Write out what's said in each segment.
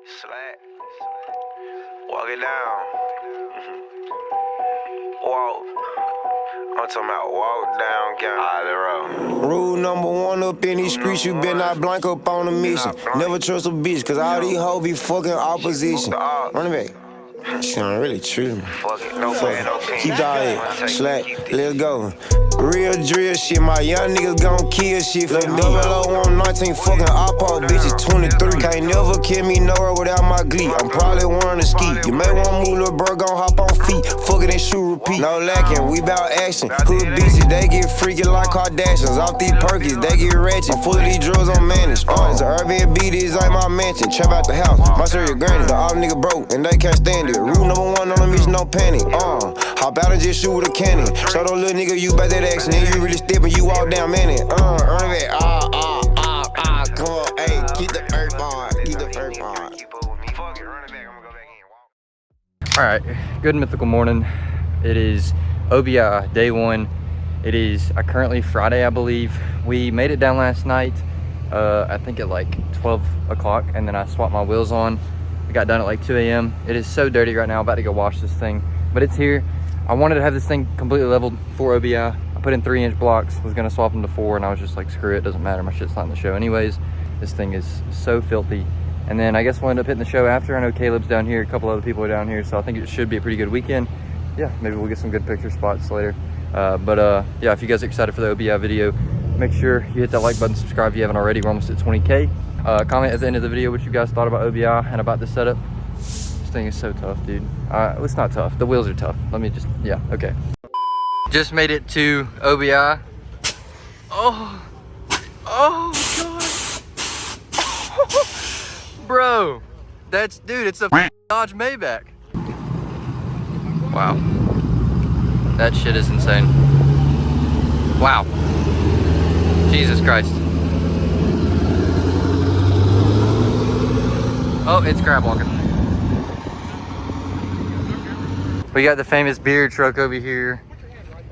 Slack. Walk it down. Walk. I'm talking about walk down, gang. Rule number one up in these streets, you better not blank up on a mission. Never trust a bitch, cause all these hoes be fucking opposition. Run it back. She don't really treat me. Fuck it, no pain, no pain. Keep all that, slack, let's go. Real drill shit, my young niggas gon' kill shit for me. 00119 fucking oppo, bitches 23. Can't never kill me nowhere without my glee. I'm probably wearing a ski. You may want move, little bro, gon' hop on feet. Fuck it and shoot, repeat. No lacking, we bout action. Hood bitches, they get freaky like Kardashians. Off these perkies, they get ratchet. I'm full of these drugs, I'm managed. It's an Airbnb, this ain't my mansion. Trap out the house, my serious granny. The all nigga broke, and they can't stand it. Rule number one on the mission, no panic. Hop out and just shoot with a cannon. Show those little nigga you about that action. And you really steppin', you walk down, man. Run it back. Come on, hey, keep the earth on. Keep the earth on. Alright, good mythical morning. It is OBI day one. It is currently Friday, I believe. We made it down last night, I think at like 12 o'clock, and then I swapped my wheels on. I got done at like 2 a.m. It is so dirty right now. I'm about to go wash this thing, but it's here. I wanted to have this thing completely leveled for OBI. I put in 3-inch blocks, was gonna swap them to 4, and I was just like, screw it, doesn't matter, my shit's not in the show anyways. This thing is so filthy. And then I guess we'll end up hitting the show after. I know Caleb's down here, a couple other people are down here, so I think it should be a pretty good weekend. Yeah, maybe we'll get some good picture spots later. Yeah, if you guys are excited for the OBI video, make sure you hit that like button, subscribe if you haven't already. We're almost at 20K. Comment at the end of the video what you guys thought about OBI and about this setup. This thing is so tough, dude. It's not tough, the wheels are tough. Let me just, yeah, okay. Just made it to OBI. Oh God. Bro, dude, it's a Dodge Maybach. Wow. That shit is insane. Wow. Jesus Christ. Oh, it's crab walking. We got the famous beer truck over here.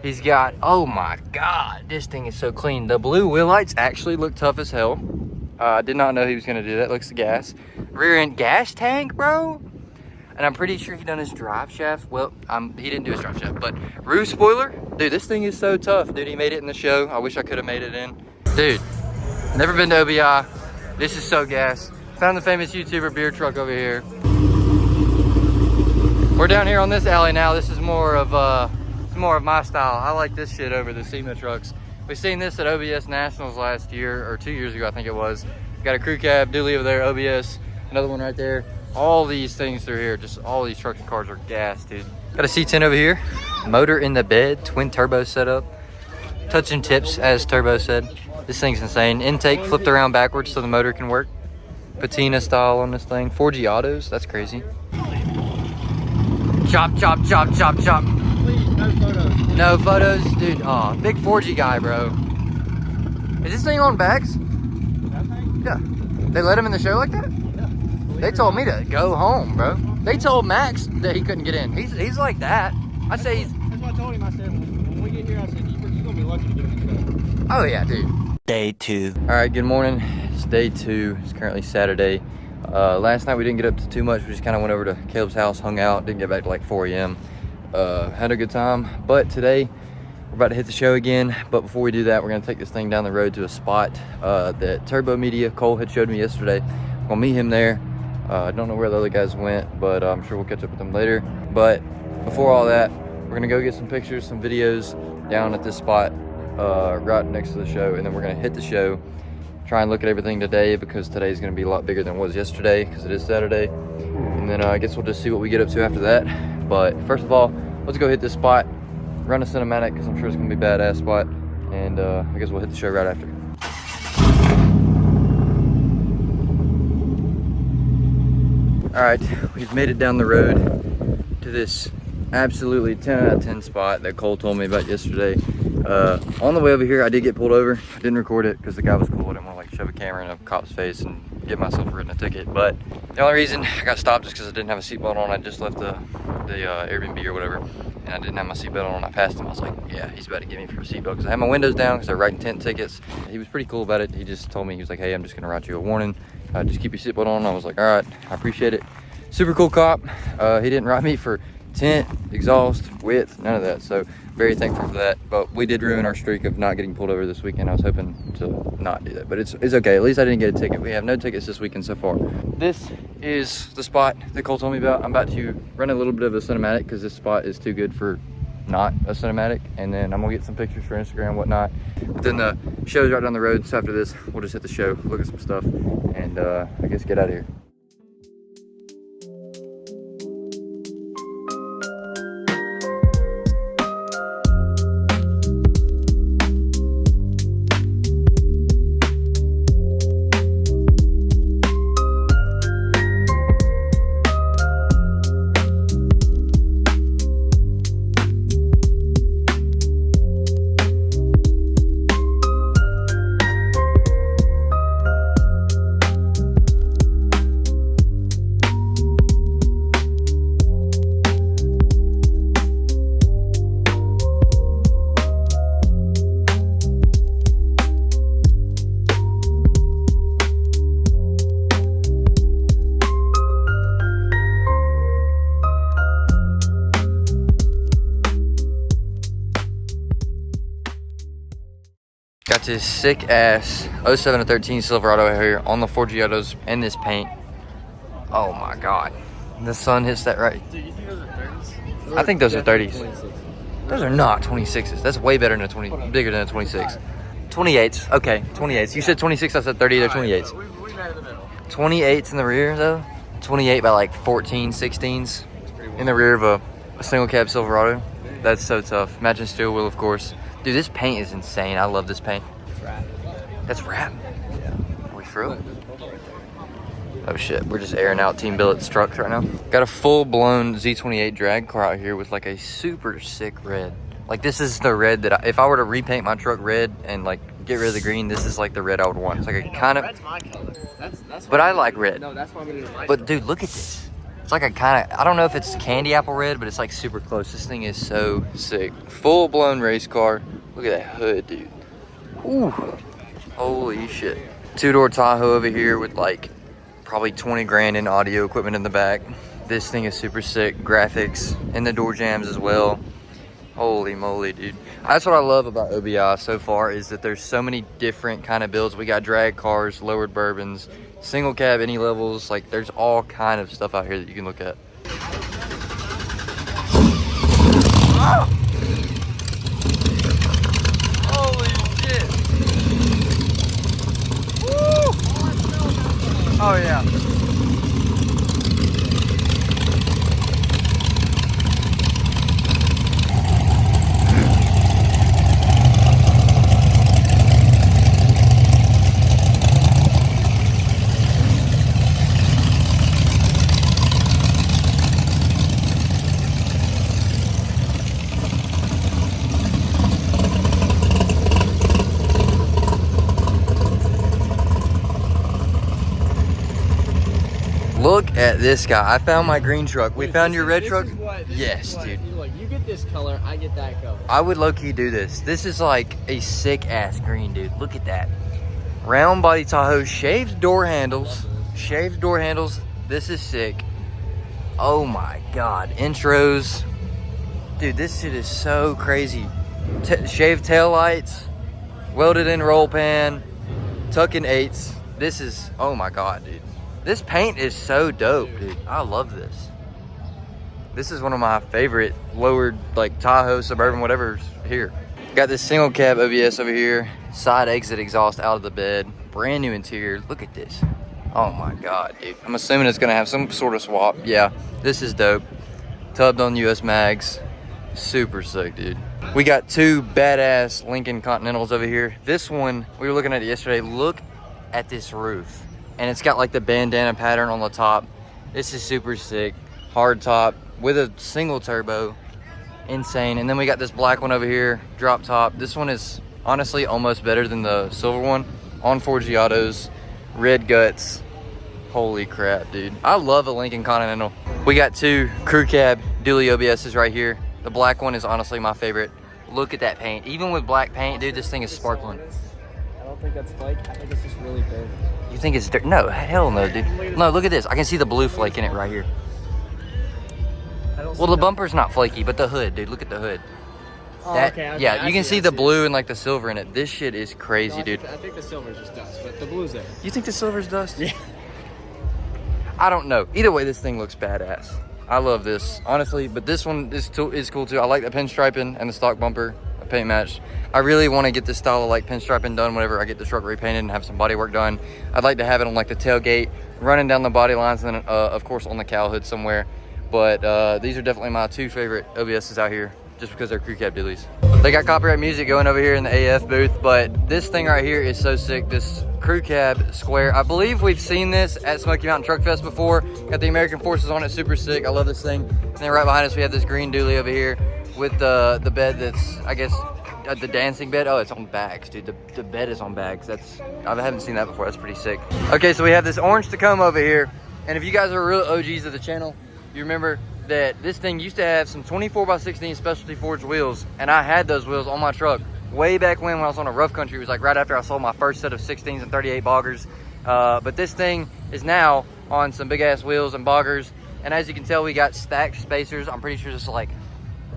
He's got, oh my God, this thing is so clean. The blue wheel lights actually look tough as hell. I did not know he was gonna do that. Looks the gas. Rear end gas tank, bro. And I'm pretty sure he done his drive shaft. Well, he didn't do his drive shaft, but roof spoiler. Dude, this thing is so tough. Dude, he made it in the show. I wish I could have made it in. Dude, never been to OBI. This is so gas. Found the famous YouTuber beer truck over here. We're down here on this alley now. This is more of my style. I like this shit over the SEMA trucks. We seen this at OBS Nationals last year, or 2 years ago, I think it was. Got a crew cab, dually over there, OBS, another one right there. All these things through here, just all these trucks and cars are gas, dude. Got a C10 over here, motor in the bed, twin turbo setup, touching tips, as Turbo said. This thing's insane. Intake flipped around backwards so the motor can work. Patina style on this thing. 4G autos, that's crazy. Chop, chop, chop, chop, chop. Please, no photos. No photos? Dude, aw, big 4G guy, bro. Is this thing on bags? That thing? Yeah. They let him in the show like that? Yeah. They told me to go home, bro. They told Max that he couldn't get in. He's like that. I say he's... That's what I told him. I said, when we get here, I said, you're going to be lucky to get in the show. Oh, yeah, dude. Day 2. All right, good morning. It's day 2. It's currently Saturday. Last night we didn't get up to too much. We just kind of went over to Caleb's house, hung out, didn't get back to like 4 a.m. Had a good time. But today we're about to hit the show again. But before we do that, we're gonna take this thing down the road to a spot that Turbo Media, Cole had showed me yesterday. I'm gonna meet him there. I don't know where the other guys went, but I'm sure we'll catch up with them later. But before all that, we're gonna go get some pictures, some videos down at this spot right next to the show, and then we're gonna hit the show. Try and look at everything today because today's gonna be a lot bigger than it was yesterday because it is Saturday. And then I guess we'll just see what we get up to after that. But first of all, let's go hit this spot, run a cinematic because I'm sure it's gonna be a badass spot. And I guess we'll hit the show right after. All right, we've made it down the road to this absolutely 10 out of 10 spot that Cole told me about yesterday. On the way over here, I did get pulled over. I didn't record it because the guy was cool. I didn't want to like shove a camera in a cop's face and get myself written a ticket. But the only reason I got stopped is because I didn't have a seatbelt on. I just left the Airbnb or whatever, and I didn't have my seatbelt on. I passed him. I was like, yeah, he's about to get me for a seatbelt because I had my windows down because they're writing tent tickets. He was pretty cool about it. He just told me, he was like, hey, I'm just gonna write you a warning. just keep your seatbelt on. I was like, all right, I appreciate it. Super cool cop. He didn't write me for tint, exhaust, width, none of that. So very thankful for that. But we did ruin our streak of not getting pulled over this weekend. I was hoping to not do that, but it's okay. At least I didn't get a ticket. We have no tickets this weekend so far. This is the spot that Cole told me about. I'm about to run a little bit of a cinematic because this spot is too good for not a cinematic, and then I'm gonna get some pictures for Instagram and whatnot. But then the show's right down the road, so after this we'll just hit the show, look at some stuff, and I guess get out of here. Got this sick ass 07 to 13 Silverado out here on the 4G autos in this paint. Oh my god. The sun hits that right. Dude, you think those are 30s? I think those are 30s. 26. Those are not 26s. That's way better than a 20, bigger than a 26. 28s. Okay, 28s. You said 26, I said 30, they're 28s. We met in the middle. 28s in the rear though. 28 by like 14, 16s in the rear of a single cab Silverado. That's so tough. Imagine steel wheel, of course. Dude, this paint is insane. I love this paint. That's wrap. Yeah. Are we through? Oh shit, we're just airing out Team Billet's trucks right now. Got a full-blown Z28 drag car out here with like a super sick red. Like this is the red that if I were to repaint my truck red and like get rid of the green, this is like the red I would want. It's like a kind of. Red's my color. That's but I like red. No, that's why I'm gonna do my. But dude, look at this. It's like a kind of, I don't know if it's candy apple red, but it's like super close. This thing is so sick. Full-blown race car. Look at that hood, dude. Ooh. Holy shit. Two-door Tahoe over here with like probably 20 grand in audio equipment in the back. This thing is super sick. Graphics in the door jambs as well. Holy moly, dude. That's what I love about OBI so far is that there's so many different kind of builds. We got drag cars, lowered bourbons, single cab, any levels. Like there's all kind of stuff out here that you can look at. Oh! Holy shit. Woo! Oh yeah. Look at this guy. I found my green truck. We found your red truck? Yes, dude. Like, you get this color, I get that color. I would low-key do this. This is like a sick-ass green, dude. Look at that. Round body Tahoe, shaved door handles. Shaved door handles. This is sick. Oh my God. Intros. Dude, this shit is so crazy. Shaved tail lights. Welded in roll pan. Tuck in 8s. This is, oh my God, dude. This paint is so dope, dude. I love this. This is one of my favorite lowered, like Tahoe, Suburban, whatever's here. Got this single cab OBS over here. Side exit exhaust out of the bed. Brand new interior. Look at this. Oh my God, dude. I'm assuming it's gonna have some sort of swap. Yeah, this is dope. Tubbed on US mags. Super sick, dude. We got two badass Lincoln Continentals over here. This one, we were looking at it yesterday. Look at this roof. And it's got like the bandana pattern on the top. This is super sick. Hard top with a single turbo. Insane. And then we got this black one over here, drop top. This one is honestly almost better than the silver one. On 4G autos, red guts. Holy crap, dude. I love a Lincoln Continental. We got two crew cab dually OBSs right here. The black one is honestly my favorite. Look at that paint. Even with black paint, dude, this thing is sparkling. I don't think that's fake. I think it's just really big. You think it's dirt? No, hell no, dude. No, look at this. I can see the blue flake in it right here. Well, the bumper's not flaky, but the hood, dude. Look at the hood. Oh, that, okay, yeah, you can see the blue and like the silver in it. This shit is crazy, dude. I think the silver's just dust, but the blue's there. You think the silver's dust? Yeah. I don't know. Either way, this thing looks badass. I love this, honestly, but this one is cool too. I like the pinstriping and the stock bumper, a paint match. I really want to get this style of like pinstriping done whenever I get the truck repainted and have some body work done. I'd like to have it on like the tailgate, running down the body lines, and then of course on the cowl hood somewhere. But these are definitely my two favorite OBSs out here, just because they're crew cab dealies. They got copyright music going over here in the AF booth, but this thing right here is so sick. This crew cab square. I believe we've seen this at Smoky Mountain Truck Fest before. Got the American Forces on it, super sick. I love this thing. And then right behind us, we have this green dually over here with the bed that's, I guess, the dancing bed. Oh, it's on bags, dude. The bed is on bags. I haven't seen that before. That's pretty sick. Okay, so we have this orange Tacoma over here. And if you guys are real OGs of the channel, you remember that this thing used to have some 24x16 specialty forged wheels, and I had those wheels on my truck way back when I was on a rough country. It was like right after I sold my first set of 16s and 38 boggers. But this thing is now on some big ass wheels and boggers, and as you can tell, we got stacked spacers. I'm pretty sure this is like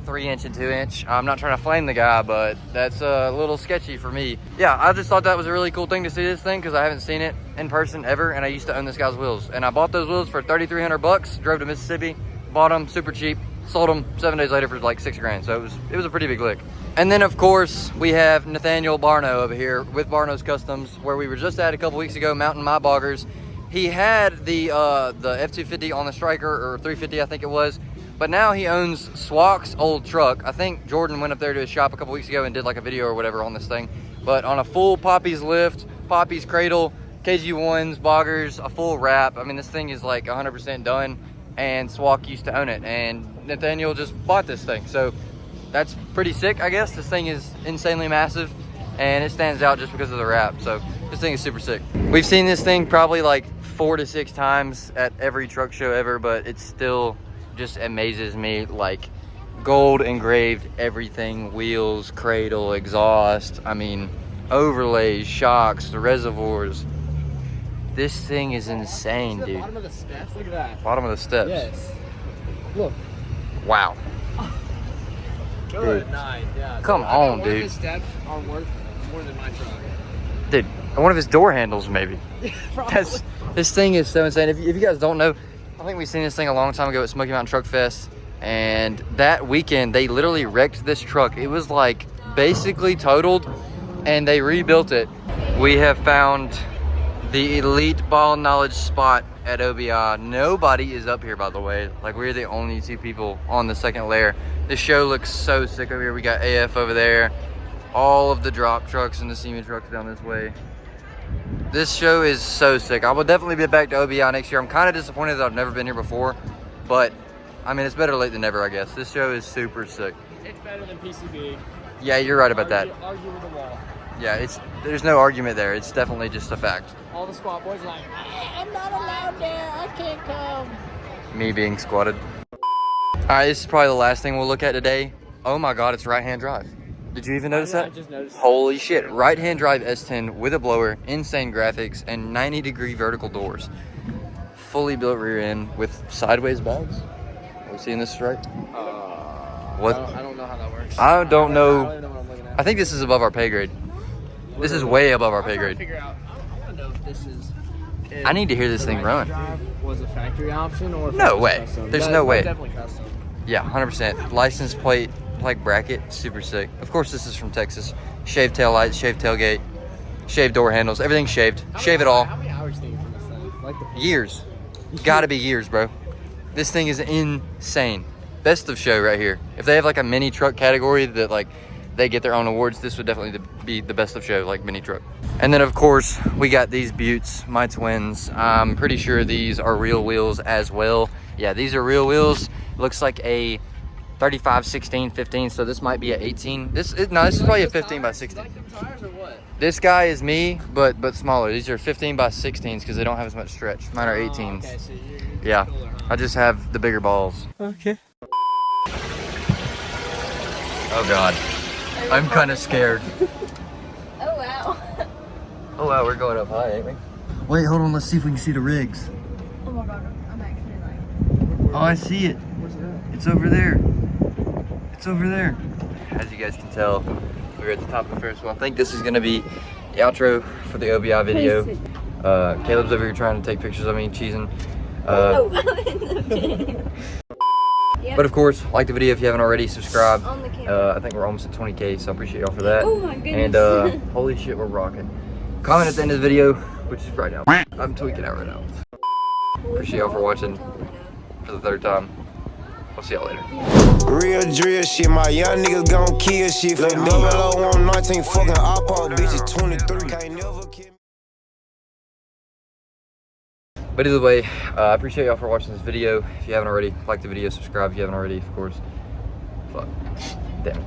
3-inch and 2-inch. I'm not trying to flame the guy, but that's a little sketchy for me. Yeah, I just thought that was a really cool thing to see this thing, because I haven't seen it in person ever, and I used to own this guy's wheels. And I bought those wheels for 3,300 bucks, drove to Mississippi, bought them super cheap, sold them 7 days later for like 6 grand. So it was a pretty big lick. And then of course we have Nathaniel Barno over here with Barno's Customs, where we were just at a couple weeks ago mounting my boggers. He had the F250 on the Striker, or 350 I think it was, but now he owns Swak's old truck. I think Jordan went up there to his shop a couple weeks ago and did like a video or whatever on this thing, but on a full Poppy's lift, Poppy's cradle, KG1s, boggers, a full wrap. I mean, this thing is like 100% done, and Swak used to own it, and Nathaniel just bought this thing. So that's pretty sick, I guess. This thing is insanely massive, and it stands out just because of the wrap. So this thing is super sick. We've seen this thing probably like 4 to 6 times at every truck show ever, but it still just amazes me. Like, gold engraved everything, wheels, cradle, exhaust, I mean, overlays, shocks, the reservoirs. This thing is insane, dude. Bottom of the steps, look at that. Bottom of the steps. Yes. Look. Wow. Good Dude. night. Yeah. Come on, One dude. of his steps are worth more than my truck. Dude, one of his door handles maybe. Probably. This thing is so insane. If you guys don't know, I think we seen this thing a long time ago at Smoky Mountain Truck Fest, and that weekend they literally wrecked this truck. It was like basically totaled, and they rebuilt it. We have found the elite ball knowledge spot at OBI. Nobody is up here, by the way. Like, we're the only 2 people on the second layer. This show looks so sick over here. We got AF over there, all of the drop trucks and the SEMA trucks down this way. This show is so sick. I will definitely be back to OBI next year. I'm kind of disappointed that I've never been here before, but I mean, it's better late than never, I guess. This show is super sick. It's better than PCB. Yeah, you're right about that. Argue with the wall. Yeah, there's no argument there. It's definitely just a fact. All the squad boys are like, I'm not allowed there. I can't come. Me being squatted. All right, this is probably the last thing we'll look at today. Oh my God, it's right-hand drive. Did you even notice that? I just noticed. Holy shit, right-hand drive S10 with a blower, insane graphics, and 90-degree vertical doors. Fully built rear end with sideways bags. Are we seeing this right? What? I don't know how that works. I don't know. I don't even know what I'm looking at. I think this is above our pay grade. This is way above our pay I'm trying to grade. figure out. I want to know if this is. I need to hear this thing run. Drive was a factory option or if No it was way. custom. There's That- no way. that's definitely custom. Yeah, 100%. License plate, like bracket, super sick. Of course, this is from Texas. Shaved tail lights, shaved tailgate, shaved door handles, everything's shaved. Shave it all. How many hours do you from this thing? Like the Years. Gotta be years, bro. This thing is insane. Best of show right here. If they have like a mini truck category that like they get their own awards, this would definitely be the best of show, like mini truck. And then of course we got these buttes, my twins. I'm pretty sure these are real wheels as well. Yeah, these are real wheels. Looks like a 35, 16, 15, so this might be an 18. This is probably a 15 by 16. Like them tires or what? This guy is me, but smaller. These are 15 by 16s because they don't have as much stretch. Mine are 18s. Okay, so you're Yeah, cooler, huh? I just have the bigger balls. Okay. Oh God, I'm kind of scared. Oh wow. Oh wow, we're going up high, ain't we? Wait, hold on. Let's see if we can see the rigs. Oh my god, I'm actually like... Oh, I see it. Where's it at? It's over there. It's over there. As you guys can tell, we're at the top of the Ferris wheel. I think this is gonna be the outro for the OBI video. Caleb's over here trying to take pictures of me cheesing. But of course, like the video if you haven't already, subscribe. On the camera. I think we're almost at 20K, so I appreciate y'all for that. Oh my goodness. And holy shit, we're rocking. Comment at the end of the video, which is right now. I'm tweaking out right now. Appreciate y'all for watching for the third time. We'll see y'all later. Real drill shit, my young niggas gon' kill shit. For 0019 fucking oppo, bitches 23. Can't never kill me. But either way, I appreciate y'all for watching this video. If you haven't already, like the video, subscribe if you haven't already, of course. Fuck. Damn it.